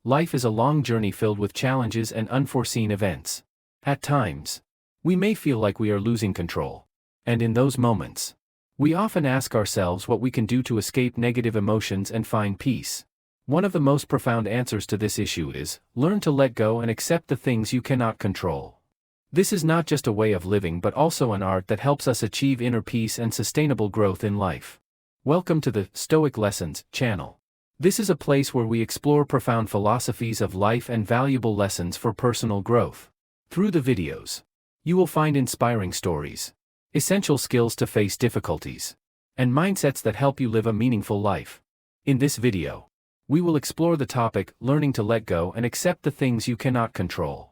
Life is a long journey filled with challenges and unforeseen events. At times, we may feel like we are losing control. And in those moments, we often ask ourselves what we can do to escape negative emotions and find peace. One of the most profound answers to this issue is, learn to let go and accept the things you cannot control. This is not just a way of living but also an art that helps us achieve inner peace and sustainable growth in life. Welcome to the Stoic Lessons channel. This is a place where we explore profound philosophies of life and valuable lessons for personal growth. Through the videos, you will find inspiring stories, essential skills to face difficulties, and mindsets that help you live a meaningful life. In this video, we will explore the topic, learning to let go and accept the things you cannot control.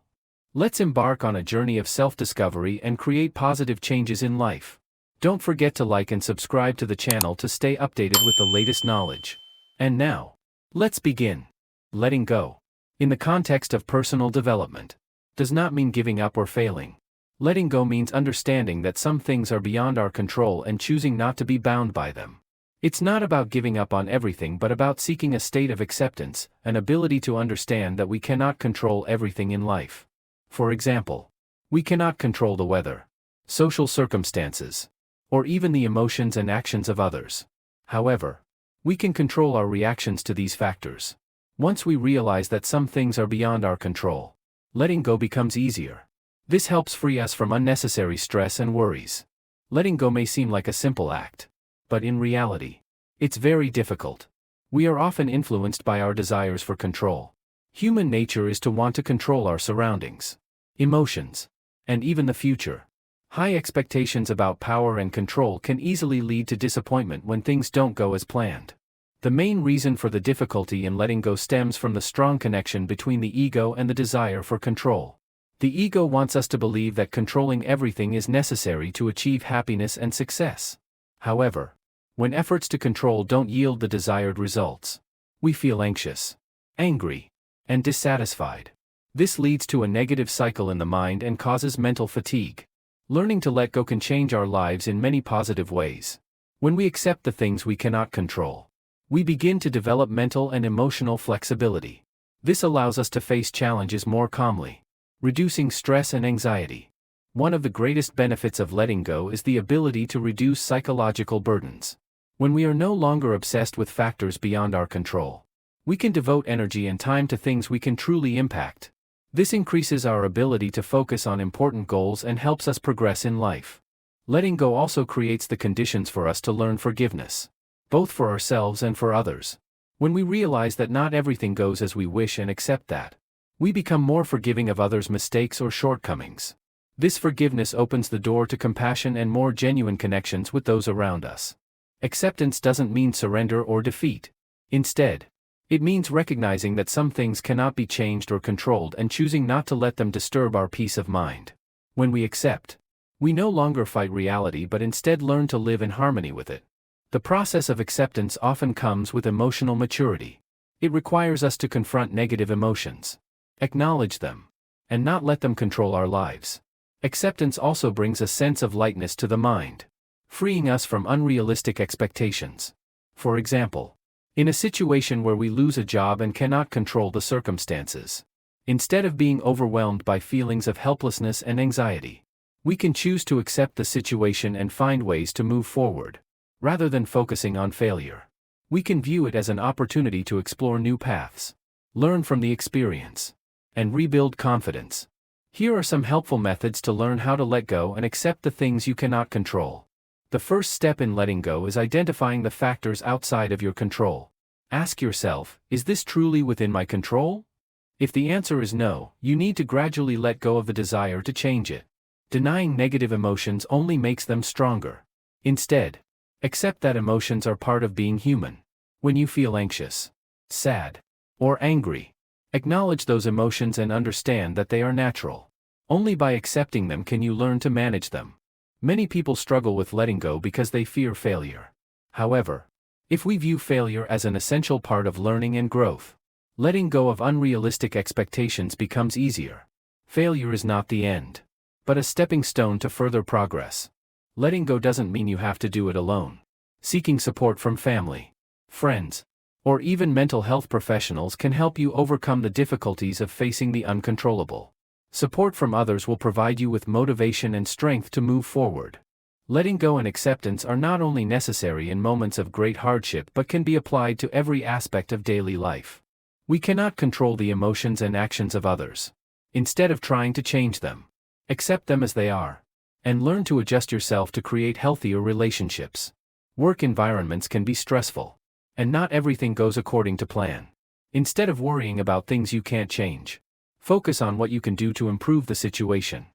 Let's embark on a journey of self-discovery and create positive changes in life. Don't forget to like and subscribe to the channel to stay updated with the latest knowledge. And now, let's begin. Letting go, in the context of personal development, does not mean giving up or failing. Letting go means understanding that some things are beyond our control and choosing not to be bound by them. It's not about giving up on everything but about seeking a state of acceptance, an ability to understand that we cannot control everything in life. For example, we cannot control the weather, social circumstances, or even the emotions and actions of others. However, we can control our reactions to these factors. Once we realize that some things are beyond our control, letting go becomes easier. This helps free us from unnecessary stress and worries. Letting go may seem like a simple act, but in reality, it's very difficult. We are often influenced by our desires for control. Human nature is to want to control our surroundings, emotions, and even the future. High expectations about power and control can easily lead to disappointment when things don't go as planned. The main reason for the difficulty in letting go stems from the strong connection between the ego and the desire for control. The ego wants us to believe that controlling everything is necessary to achieve happiness and success. However, when efforts to control don't yield the desired results, we feel anxious, angry, and dissatisfied. This leads to a negative cycle in the mind and causes mental fatigue. Learning to let go can change our lives in many positive ways. When we accept the things we cannot control, we begin to develop mental and emotional flexibility. This allows us to face challenges more calmly, reducing stress and anxiety. One of the greatest benefits of letting go is the ability to reduce psychological burdens. When we are no longer obsessed with factors beyond our control, we can devote energy and time to things we can truly impact. This increases our ability to focus on important goals and helps us progress in life. Letting go also creates the conditions for us to learn forgiveness, both for ourselves and for others. When we realize that not everything goes as we wish and accept that, we become more forgiving of others' mistakes or shortcomings. This forgiveness opens the door to compassion and more genuine connections with those around us. Acceptance doesn't mean surrender or defeat. Instead, it means recognizing that some things cannot be changed or controlled and choosing not to let them disturb our peace of mind. When we accept, we no longer fight reality but instead learn to live in harmony with it. The process of acceptance often comes with emotional maturity. It requires us to confront negative emotions, acknowledge them, and not let them control our lives. Acceptance also brings a sense of lightness to the mind, freeing us from unrealistic expectations. For example, in a situation where we lose a job and cannot control the circumstances, instead of being overwhelmed by feelings of helplessness and anxiety, we can choose to accept the situation and find ways to move forward. Rather than focusing on failure, we can view it as an opportunity to explore new paths, learn from the experience, and rebuild confidence. Here are some helpful methods to learn how to let go and accept the things you cannot control. The first step in letting go is identifying the factors outside of your control. Ask yourself, is this truly within my control? If the answer is no, you need to gradually let go of the desire to change it. Denying negative emotions only makes them stronger. Instead, accept that emotions are part of being human. When you feel anxious, sad, or angry, acknowledge those emotions and understand that they are natural. Only by accepting them can you learn to manage them. Many people struggle with letting go because they fear failure. However, if we view failure as an essential part of learning and growth, letting go of unrealistic expectations becomes easier. Failure is not the end, but a stepping stone to further progress. Letting go doesn't mean you have to do it alone. Seeking support from family, friends, or even mental health professionals can help you overcome the difficulties of facing the uncontrollable. Support from others will provide you with motivation and strength to move forward. Letting go and acceptance are not only necessary in moments of great hardship but can be applied to every aspect of daily life. We cannot control the emotions and actions of others. Instead of trying to change them, accept them as they are, and learn to adjust yourself to create healthier relationships. Work environments can be stressful, and not everything goes according to plan. Instead of worrying about things you can't change, focus on what you can do to improve the situation.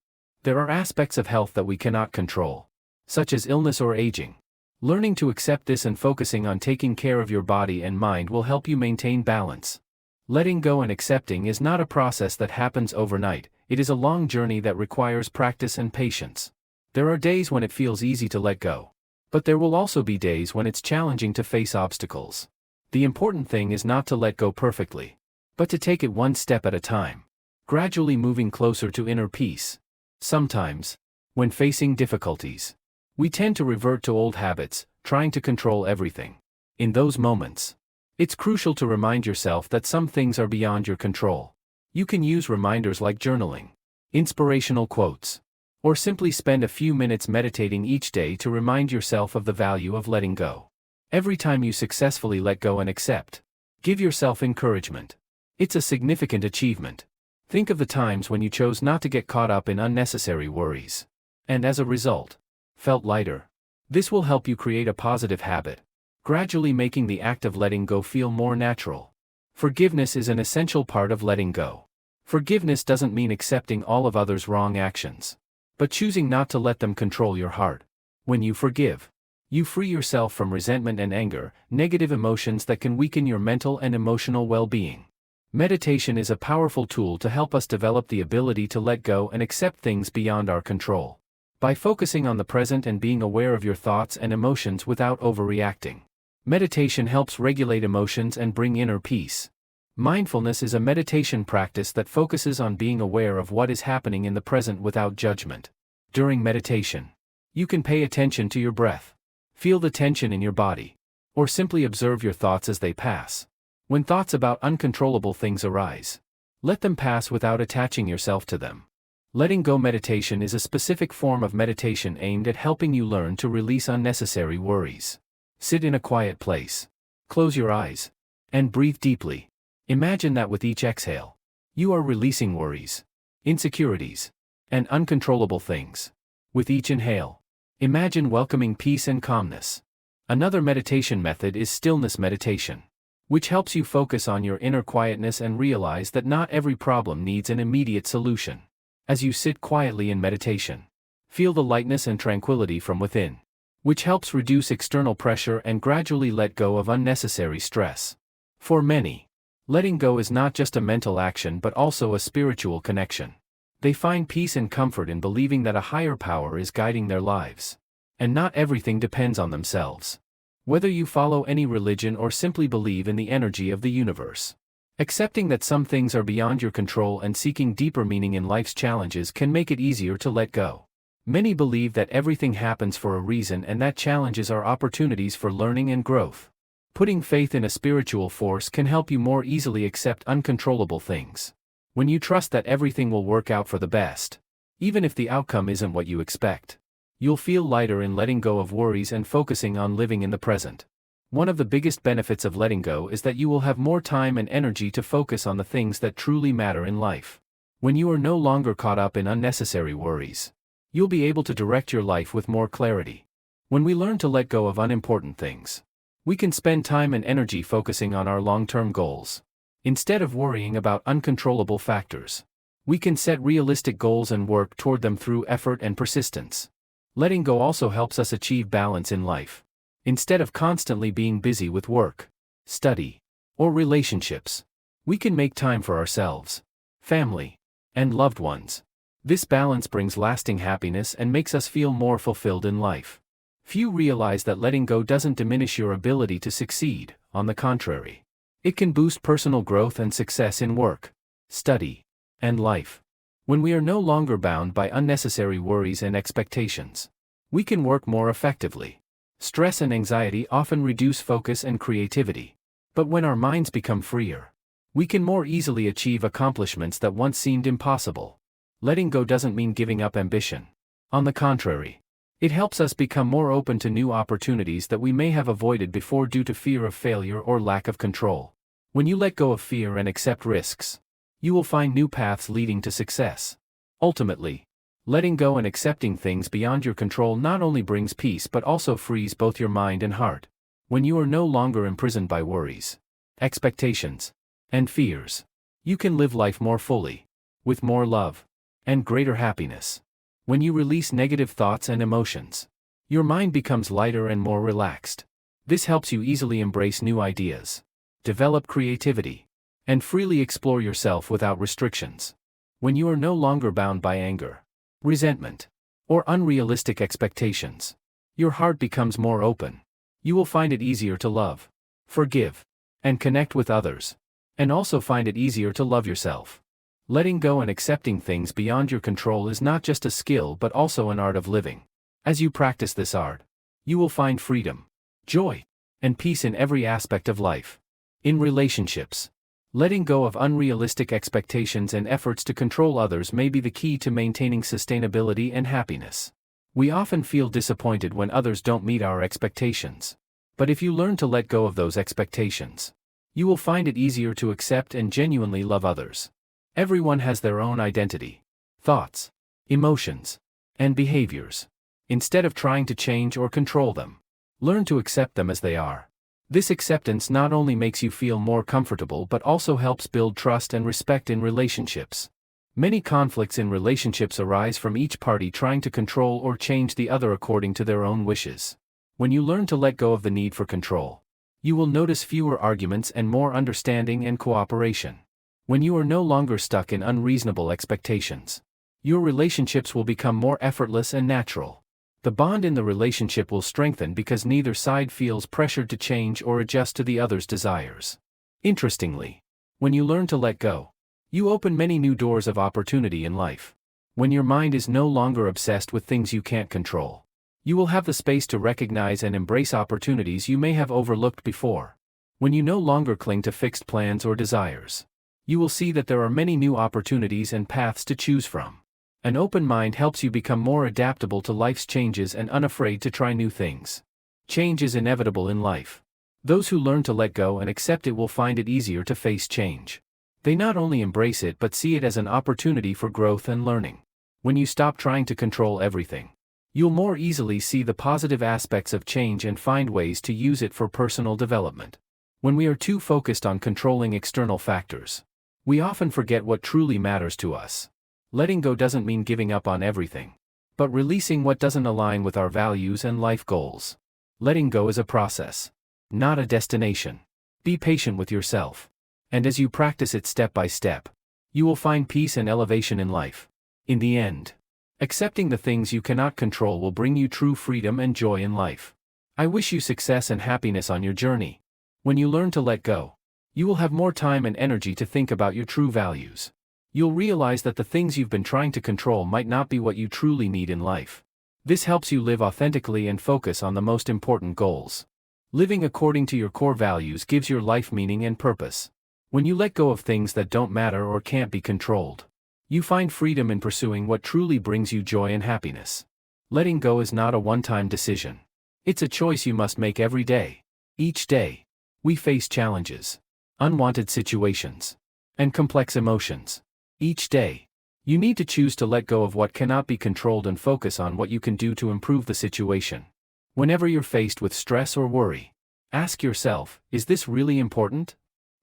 There are aspects of health that we cannot control, such as illness or aging. Learning to accept this and focusing on taking care of your body and mind will help you maintain balance. Letting go and accepting is not a process that happens overnight, it is a long journey that requires practice and patience. There are days when it feels easy to let go, but there will also be days when it's challenging to face obstacles. The important thing is not to let go perfectly, but to take it one step at a time, gradually moving closer to inner peace. Sometimes, when facing difficulties, we tend to revert to old habits, trying to control everything. In those moments, it's crucial to remind yourself that some things are beyond your control. You can use reminders like journaling, inspirational quotes, or simply spend a few minutes meditating each day to remind yourself of the value of letting go. Every time you successfully let go and accept, give yourself encouragement. It's a significant achievement. Think of the times when you chose not to get caught up in unnecessary worries, and as a result, felt lighter. This will help you create a positive habit, gradually making the act of letting go feel more natural. Forgiveness is an essential part of letting go. Forgiveness doesn't mean accepting all of others' wrong actions, but choosing not to let them control your heart. When you forgive, you free yourself from resentment and anger, negative emotions that can weaken your mental and emotional well-being. Meditation is a powerful tool to help us develop the ability to let go and accept things beyond our control. By focusing on the present and being aware of your thoughts and emotions without overreacting, meditation helps regulate emotions and bring inner peace. Mindfulness is a meditation practice that focuses on being aware of what is happening in the present without judgment. During meditation, you can pay attention to your breath, feel the tension in your body, or simply observe your thoughts as they pass. When thoughts about uncontrollable things arise, let them pass without attaching yourself to them. Letting go meditation is a specific form of meditation aimed at helping you learn to release unnecessary worries. Sit in a quiet place, close your eyes, and breathe deeply. Imagine that with each exhale, you are releasing worries, insecurities, and uncontrollable things. With each inhale, imagine welcoming peace and calmness. Another meditation method is stillness meditation, which helps you focus on your inner quietness and realize that not every problem needs an immediate solution. As you sit quietly in meditation, feel the lightness and tranquility from within, which helps reduce external pressure and gradually let go of unnecessary stress. For many, letting go is not just a mental action but also a spiritual connection. They find peace and comfort in believing that a higher power is guiding their lives, and not everything depends on themselves. Whether you follow any religion or simply believe in the energy of the universe, accepting that some things are beyond your control and seeking deeper meaning in life's challenges can make it easier to let go. Many believe that everything happens for a reason and that challenges are opportunities for learning and growth. Putting faith in a spiritual force can help you more easily accept uncontrollable things. When you trust that everything will work out for the best, even if the outcome isn't what you expect, you'll feel lighter in letting go of worries and focusing on living in the present. One of the biggest benefits of letting go is that you will have more time and energy to focus on the things that truly matter in life. When you are no longer caught up in unnecessary worries, you'll be able to direct your life with more clarity. When we learn to let go of unimportant things, we can spend time and energy focusing on our long-term goals. Instead of worrying about uncontrollable factors, we can set realistic goals and work toward them through effort and persistence. Letting go also helps us achieve balance in life. Instead of constantly being busy with work, study, or relationships, we can make time for ourselves, family, and loved ones. This balance brings lasting happiness and makes us feel more fulfilled in life. Few realize that letting go doesn't diminish your ability to succeed, on the contrary. It can boost personal growth and success in work, study, and life. When we are no longer bound by unnecessary worries and expectations, we can work more effectively. Stress and anxiety often reduce focus and creativity. But when our minds become freer, we can more easily achieve accomplishments that once seemed impossible. Letting go doesn't mean giving up ambition. On the contrary, it helps us become more open to new opportunities that we may have avoided before due to fear of failure or lack of control. When you let go of fear and accept risks, you will find new paths leading to success. Ultimately, letting go and accepting things beyond your control not only brings peace but also frees both your mind and heart. When you are no longer imprisoned by worries, expectations, and fears, you can live life more fully, with more love, and greater happiness. When you release negative thoughts and emotions, your mind becomes lighter and more relaxed. This helps you easily embrace new ideas, develop creativity, and freely explore yourself without restrictions. When you are no longer bound by anger, resentment, or unrealistic expectations, your heart becomes more open. You will find it easier to love, forgive, and connect with others, and also find it easier to love yourself. Letting go and accepting things beyond your control is not just a skill but also an art of living. As you practice this art, you will find freedom, joy, and peace in every aspect of life. In relationships, letting go of unrealistic expectations and efforts to control others may be the key to maintaining sustainability and happiness. We often feel disappointed when others don't meet our expectations. But if you learn to let go of those expectations, you will find it easier to accept and genuinely love others. Everyone has their own identity, thoughts, emotions, and behaviors. Instead of trying to change or control them, learn to accept them as they are. This acceptance not only makes you feel more comfortable but also helps build trust and respect in relationships. Many conflicts in relationships arise from each party trying to control or change the other according to their own wishes. When you learn to let go of the need for control, you will notice fewer arguments and more understanding and cooperation. When you are no longer stuck in unreasonable expectations, your relationships will become more effortless and natural. The bond in the relationship will strengthen because neither side feels pressured to change or adjust to the other's desires. Interestingly, when you learn to let go, you open many new doors of opportunity in life. When your mind is no longer obsessed with things you can't control, you will have the space to recognize and embrace opportunities you may have overlooked before. When you no longer cling to fixed plans or desires, you will see that there are many new opportunities and paths to choose from. An open mind helps you become more adaptable to life's changes and unafraid to try new things. Change is inevitable in life. Those who learn to let go and accept it will find it easier to face change. They not only embrace it but see it as an opportunity for growth and learning. When you stop trying to control everything, you'll more easily see the positive aspects of change and find ways to use it for personal development. When we are too focused on controlling external factors, we often forget what truly matters to us. Letting go doesn't mean giving up on everything, but releasing what doesn't align with our values and life goals. Letting go is a process, not a destination. Be patient with yourself, and as you practice it step by step, you will find peace and elevation in life. In the end, accepting the things you cannot control will bring you true freedom and joy in life. I wish you success and happiness on your journey. When you learn to let go, you will have more time and energy to think about your true values. You'll realize that the things you've been trying to control might not be what you truly need in life. This helps you live authentically and focus on the most important goals. Living according to your core values gives your life meaning and purpose. When you let go of things that don't matter or can't be controlled, you find freedom in pursuing what truly brings you joy and happiness. Letting go is not a one-time decision. It's a choice you must make every day. Each day, we face challenges, unwanted situations, and complex emotions. Each day, you need to choose to let go of what cannot be controlled and focus on what you can do to improve the situation. Whenever you're faced with stress or worry, ask yourself, is this really important?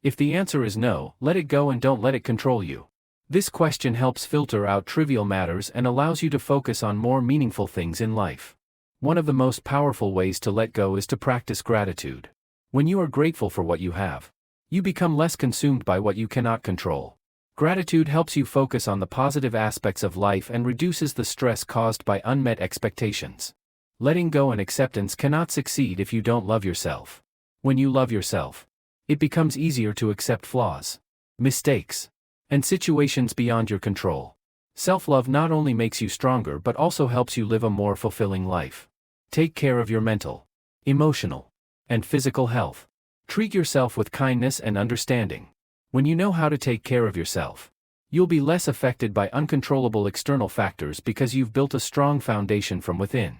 If the answer is no, let it go and don't let it control you. This question helps filter out trivial matters and allows you to focus on more meaningful things in life. One of the most powerful ways to let go is to practice gratitude. When you are grateful for what you have, you become less consumed by what you cannot control. Gratitude helps you focus on the positive aspects of life and reduces the stress caused by unmet expectations. Letting go and acceptance cannot succeed if you don't love yourself. When you love yourself, it becomes easier to accept flaws, mistakes, and situations beyond your control. Self-love not only makes you stronger but also helps you live a more fulfilling life. Take care of your mental, emotional, and physical health. Treat yourself with kindness and understanding. When you know how to take care of yourself, you'll be less affected by uncontrollable external factors because you've built a strong foundation from within.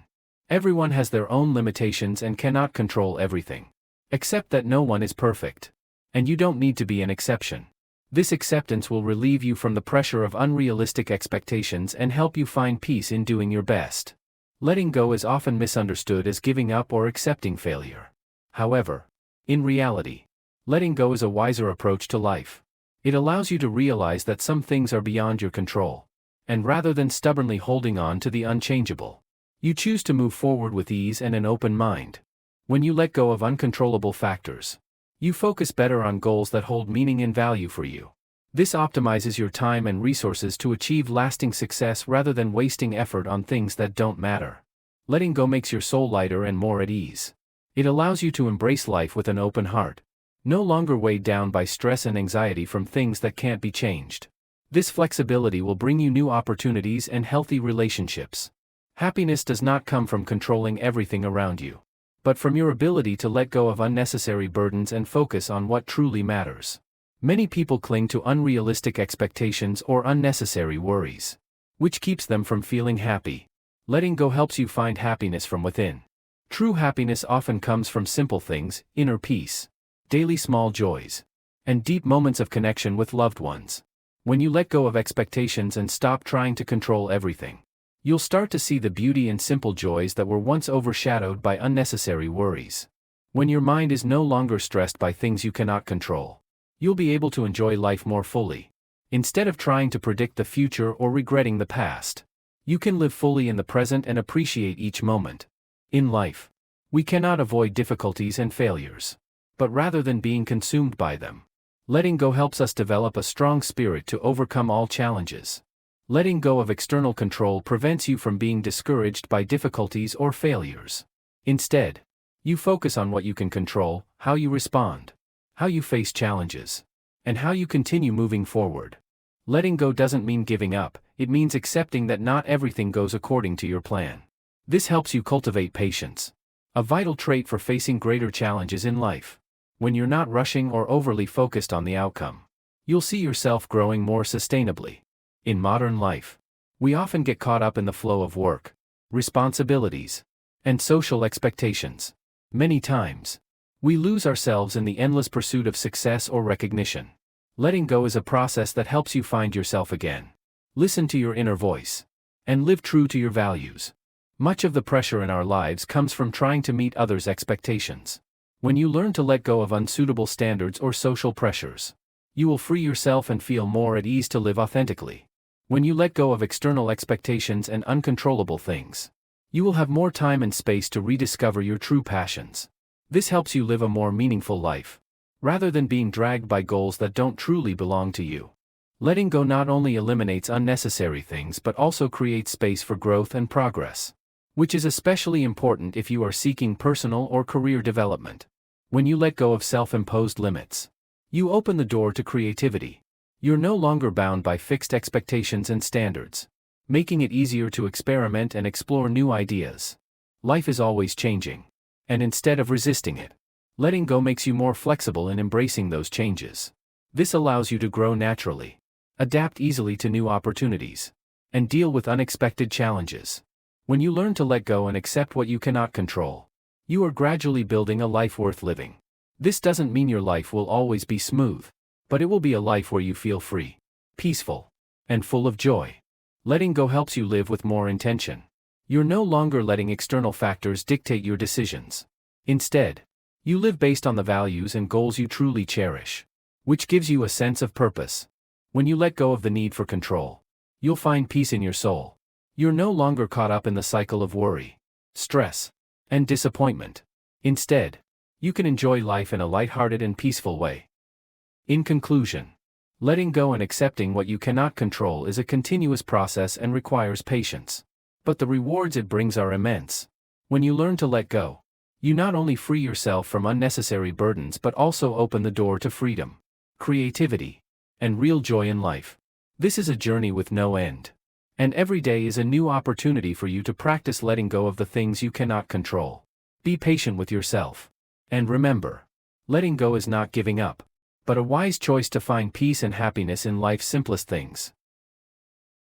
Everyone has their own limitations and cannot control everything. Accept that no one is perfect. And you don't need to be an exception. This acceptance will relieve you from the pressure of unrealistic expectations and help you find peace in doing your best. Letting go is often misunderstood as giving up or accepting failure. However, in reality, letting go is a wiser approach to life. It allows you to realize that some things are beyond your control. And rather than stubbornly holding on to the unchangeable, you choose to move forward with ease and an open mind. When you let go of uncontrollable factors, you focus better on goals that hold meaning and value for you. This optimizes your time and resources to achieve lasting success rather than wasting effort on things that don't matter. Letting go makes your soul lighter and more at ease. It allows you to embrace life with an open heart, no longer weighed down by stress and anxiety from things that can't be changed. This flexibility will bring you new opportunities and healthy relationships. Happiness does not come from controlling everything around you, but from your ability to let go of unnecessary burdens and focus on what truly matters. Many people cling to unrealistic expectations or unnecessary worries, which keeps them from feeling happy. Letting go helps you find happiness from within. True happiness often comes from simple things, inner peace, daily small joys, and deep moments of connection with loved ones. When you let go of expectations and stop trying to control everything, you'll start to see the beauty in simple joys that were once overshadowed by unnecessary worries. When your mind is no longer stressed by things you cannot control, you'll be able to enjoy life more fully. Instead of trying to predict the future or regretting the past, you can live fully in the present and appreciate each moment. In life, we cannot avoid difficulties and failures, but rather than being consumed by them, letting go helps us develop a strong spirit to overcome all challenges. Letting go of external control prevents you from being discouraged by difficulties or failures. Instead, you focus on what you can control, how you respond, how you face challenges, and how you continue moving forward. Letting go doesn't mean giving up, it means accepting that not everything goes according to your plan. This helps you cultivate patience, a vital trait for facing greater challenges in life. When you're not rushing or overly focused on the outcome, you'll see yourself growing more sustainably. In modern life, we often get caught up in the flow of work, responsibilities, and social expectations. Many times, we lose ourselves in the endless pursuit of success or recognition. Letting go is a process that helps you find yourself again. Listen to your inner voice, and live true to your values. Much of the pressure in our lives comes from trying to meet others' expectations. When you learn to let go of unsuitable standards or social pressures, you will free yourself and feel more at ease to live authentically. When you let go of external expectations and uncontrollable things, you will have more time and space to rediscover your true passions. This helps you live a more meaningful life, rather than being dragged by goals that don't truly belong to you. Letting go not only eliminates unnecessary things but also creates space for growth and progress, which is especially important if you are seeking personal or career development. When you let go of self-imposed limits, you open the door to creativity. You're no longer bound by fixed expectations and standards, making it easier to experiment and explore new ideas. Life is always changing, and instead of resisting it, letting go makes you more flexible in embracing those changes. This allows you to grow naturally, adapt easily to new opportunities, and deal with unexpected challenges. When you learn to let go and accept what you cannot control, you are gradually building a life worth living. This doesn't mean your life will always be smooth, but it will be a life where you feel free, peaceful, and full of joy. Letting go helps you live with more intention. You're no longer letting external factors dictate your decisions. Instead, you live based on the values and goals you truly cherish, which gives you a sense of purpose. When you let go of the need for control, you'll find peace in your soul. You're no longer caught up in the cycle of worry, stress, and disappointment. Instead, you can enjoy life in a lighthearted and peaceful way. In conclusion, letting go and accepting what you cannot control is a continuous process and requires patience. But the rewards it brings are immense. When you learn to let go, you not only free yourself from unnecessary burdens but also open the door to freedom, creativity, and real joy in life. This is a journey with no end. And every day is a new opportunity for you to practice letting go of the things you cannot control. Be patient with yourself. And remember, Letting go is not giving up, but a wise choice to find peace and happiness in life's simplest things.